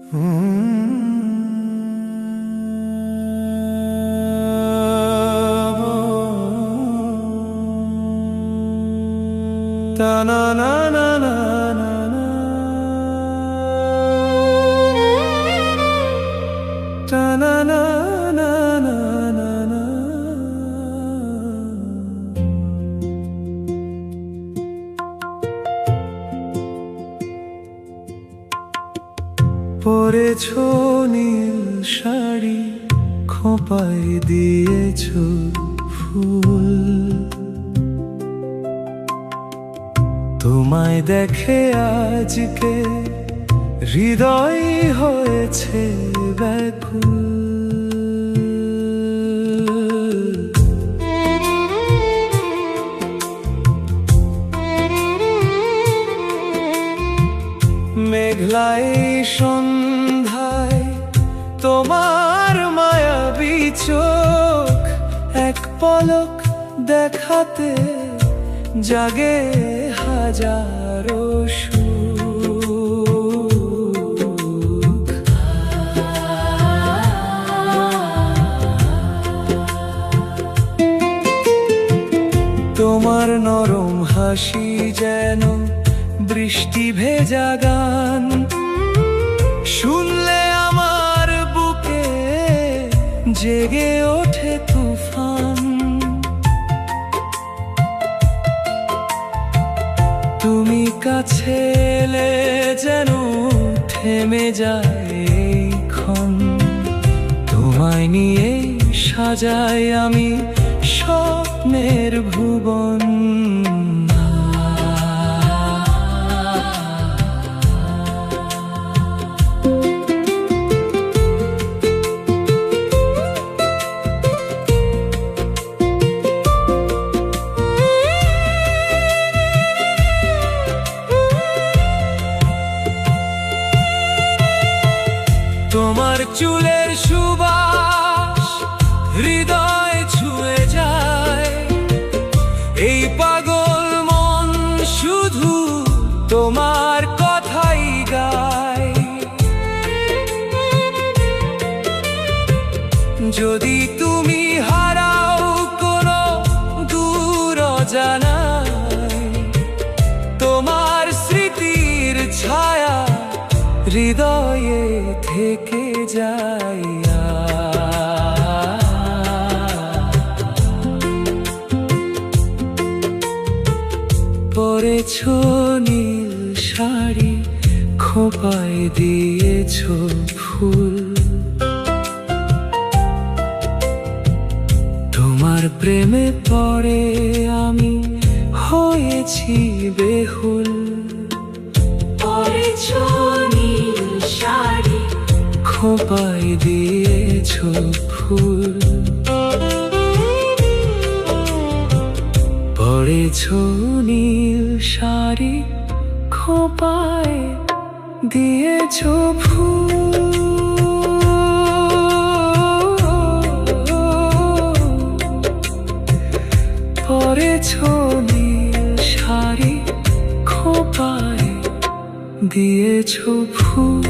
Ta na na na na na na, ta na na na na na na. পরেছো নীল শাড়ি, খোঁপায় দিয়েছো ফুল, তোমায় দেখে আজকে হৃদয় হয়েছে ব্যাকুল। মেঘলাই সন্ধ্যায় তোমার মায়াবী চোখ, এক পলক দেখাতে জাগে হাজারো সুখ। তোমার নরম হাসি যেন বৃষ্টি ভেজা গান, শুনলে আমার বুকে জেগে ওঠে তুফান। তুমি কাছে এলে যেন থেমে যায় এই ক্ষণ, তোমায় নিয়ে সাজাই আমি স্বপ্নের ভুবন। তোমার চুলের সুবাস হৃদয় ছুঁয়ে যায়, এই পাগল মন শুধু তোমার কথাই গায়। যদি তুমি হারাও কোনো দূর অজানায়, তোমার স্মৃতির ছায়া হৃদয়ে থেকে যায়। পরেছো নীল শাড়ি, খোঁপায় দিয়েছো ফুল, তোমার প্রেমে পড়ে আমি হয়েছি বেহুল। পরেছো নীল শাড়ি, খোঁপায় দিয়েছো ফুল, পরেছো নীল শাড়ি, খোঁপায় দিয়েছো ফুল। পরেছো নীল শাড়ি, খোঁপায় দিয়েছো ফুল।